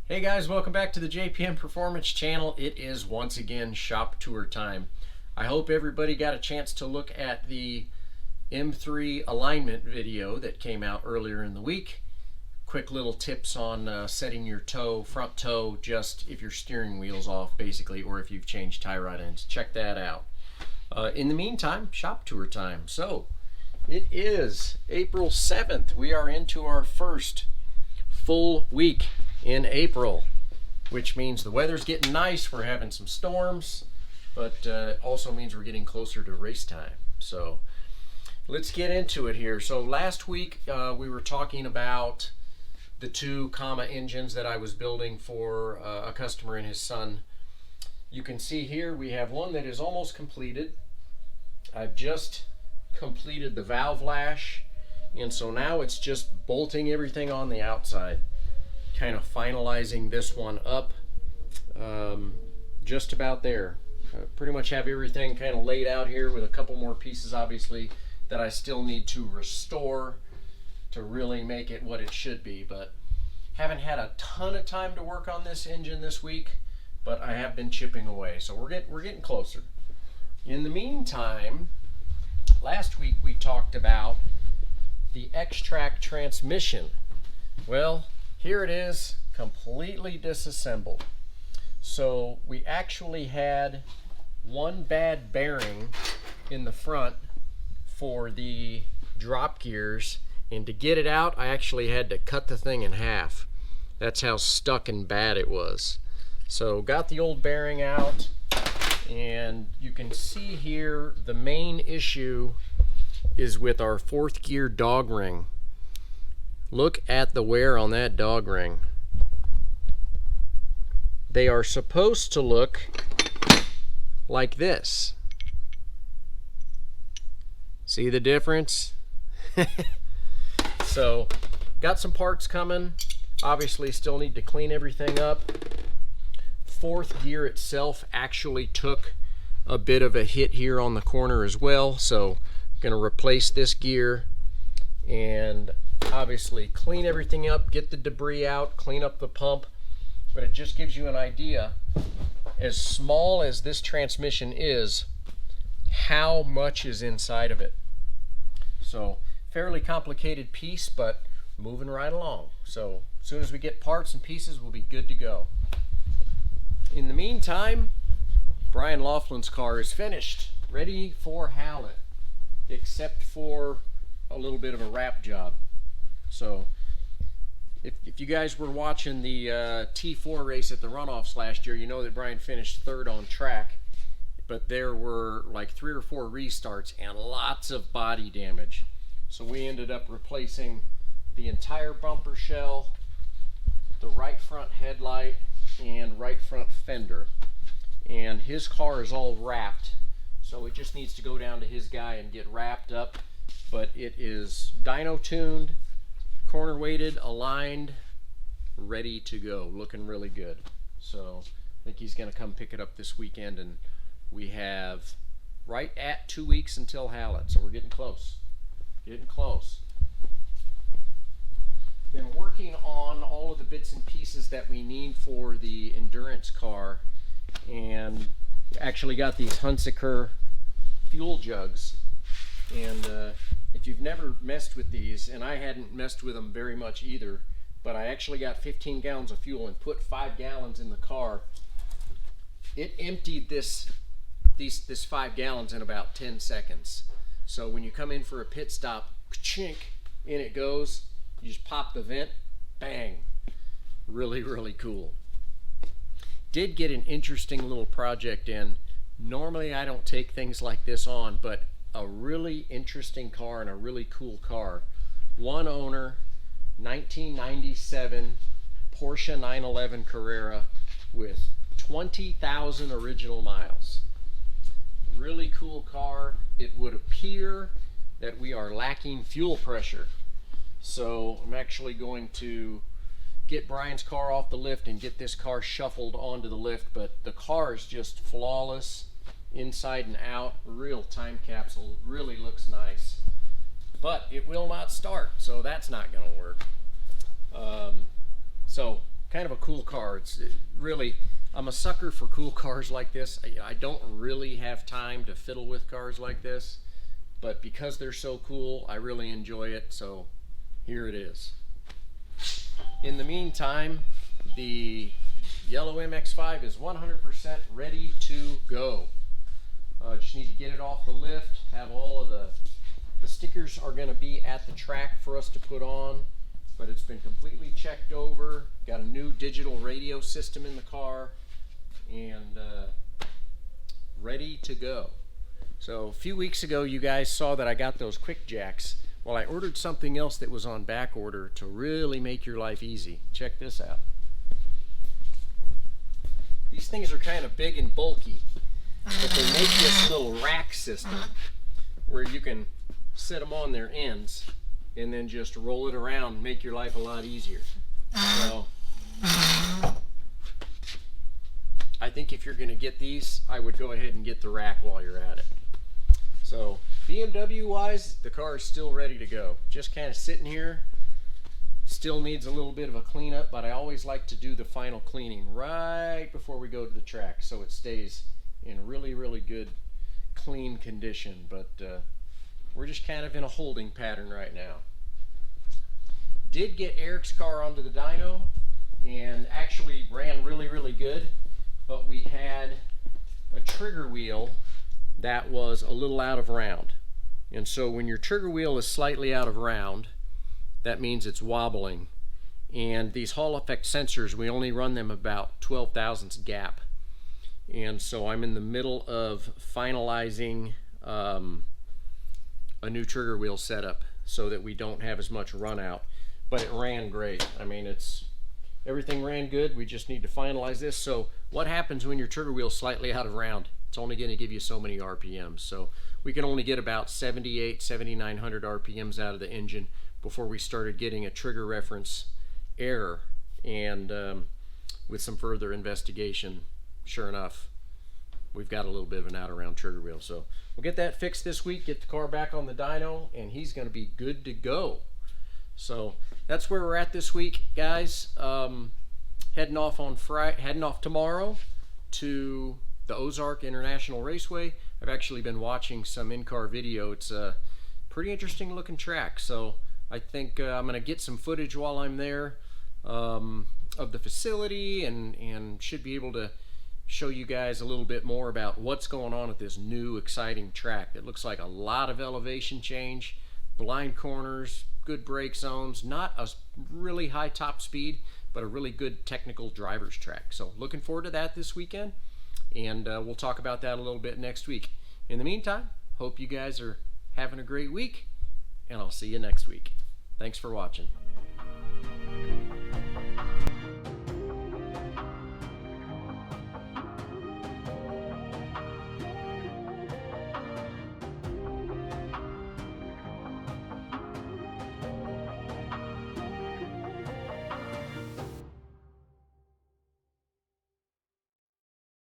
Hey guys, welcome back to the JPM Performance channel. It is once again shop tour time. I hope everybody got a chance to look at the M3 alignment video that came out earlier in the week. Quick little tips on setting your toe, front toe, just if your steering wheel's off basically, or if you've changed tie rod ends. Check that out. In the meantime, shop tour time. So it is April 7th. We are into our first full week in April, which means the weather's getting nice. We're having some storms, but also means we're getting closer to race time. So let's get into it here. So last week we were talking about the two comma engines that I was building for a customer and his son. You can see here we have one that is almost completed. I've just completed the valve lash, and so now it's just bolting everything on the outside, kind of finalizing this one up. Just about there. Pretty much have everything kind of laid out here, with a couple more pieces obviously that I still need to restore to really make it what it should be. But haven't had a ton of time to work on this engine this week, but I have been chipping away, so we're getting closer. In the meantime, last week we talked about the Xtrac transmission. Well, here it is, completely disassembled. So we actually had one bad bearing in the front for the drop gears, and to get it out I actually had to cut the thing in half. That's how stuck and bad it was. So got the old bearing out, and you can see here the main issue is with our fourth gear dog ring. Look at the wear on that dog ring. They are supposed to look like this. See the difference? So got some parts coming. Obviously still need to clean everything up. Fourth gear itself actually took a bit of a hit here on the corner as well, so I'm gonna replace this gear and obviously clean everything up, get the debris out, clean up the pump. But it just gives you an idea, as small as this transmission is, how much is inside of it. So fairly complicated piece, but moving right along. So as soon as we get parts and pieces, we'll be good to go. In the meantime, Brian Laughlin's car is finished, ready for Hallett, except for a little bit of a wrap job. So if you guys were watching the T4 race at the runoffs last year, you know that Brian finished third on track, but there were like 3 or 4 restarts and lots of body damage. So we ended up replacing the entire bumper shell, the right front headlight, and right front fender. And his car is all wrapped, so it just needs to go down to his guy and get wrapped up. But it is dyno tuned, corner weighted, aligned, ready to go, looking really good. So I think he's going to come pick it up this weekend, and we have right at 2 weeks until Hallett, so we're getting close. Been working on all of the bits and pieces that we need for the endurance car, and actually got these Hunsaker fuel jugs. And if you've never messed with these, and I hadn't messed with them very much either, but I actually got 15 gallons of fuel and put 5 gallons in the car. It emptied this 5 gallons in about 10 seconds. So when you come in for a pit stop, chink, in it goes. You just pop the vent, bang. Really, really cool. Did get an interesting little project in. Normally I don't take things like this on, but a really interesting car and a really cool car. One owner, 1997 Porsche 911 Carrera with 20,000 original miles. Really cool car. It would appear that we are lacking fuel pressure. So I'm actually going to get Brian's car off the lift and get this car shuffled onto the lift, but the car is just flawless inside and out. Real time capsule, really looks nice, but it will not start, so that's not going to work. So kind of a cool car. Really, I'm a sucker for cool cars like this. I don't really have time to fiddle with cars like this, but because they're so cool, I really enjoy it, so here it is. In the meantime, the yellow MX-5 is 100% ready to go. Just need to get it off the lift, have all of the stickers are going to be at the track for us to put on, but it's been completely checked over, got a new digital radio system in the car, and ready to go. So a few weeks ago you guys saw that I got those quick jacks. Well, I ordered something else that was on back order to really make your life easy. Check this out. These things are kind of big and bulky, but they make this little rack system where you can set them on their ends and then just roll it around and make your life a lot easier. So I think if you're going to get these, I would go ahead and get the rack while you're at it. So BMW wise, the car is still ready to go. Just kind of sitting here. Still needs a little bit of a cleanup, but I always like to do the final cleaning right before we go to the track so it stays in really, really good, clean condition. But we're just kind of in a holding pattern right now. Did get Eric's car onto the dyno and actually ran really, really good, but we had a trigger wheel that was a little out of round. And so when your trigger wheel is slightly out of round, that means it's wobbling. And these Hall effect sensors, we only run them about 12 thousandths gap. And so I'm in the middle of finalizing a new trigger wheel setup so that we don't have as much run out. But it ran great. I mean, everything ran good. We just need to finalize this. So what happens when your trigger wheel is slightly out of round? It's only going to give you so many RPMs. So we can only get about 78, 7,900 RPMs out of the engine before we started getting a trigger reference error. And with some further investigation, sure enough, we've got a little bit of an out of round trigger wheel. So we'll get that fixed this week, get the car back on the dyno, and he's going to be good to go. So that's where we're at this week, guys. Heading off tomorrow to the Ozark International Raceway. I've actually been watching some in-car video. It's a pretty interesting looking track, so I think I'm going to get some footage while I'm there of the facility and should be able to show you guys a little bit more about what's going on at this new exciting track. It looks like a lot of elevation change, blind corners, good brake zones, not a really high top speed, but a really good technical driver's track. So looking forward to that this weekend, and we'll talk about that a little bit next week. In the meantime, hope you guys are having a great week, and I'll see you next week. Thanks for watching.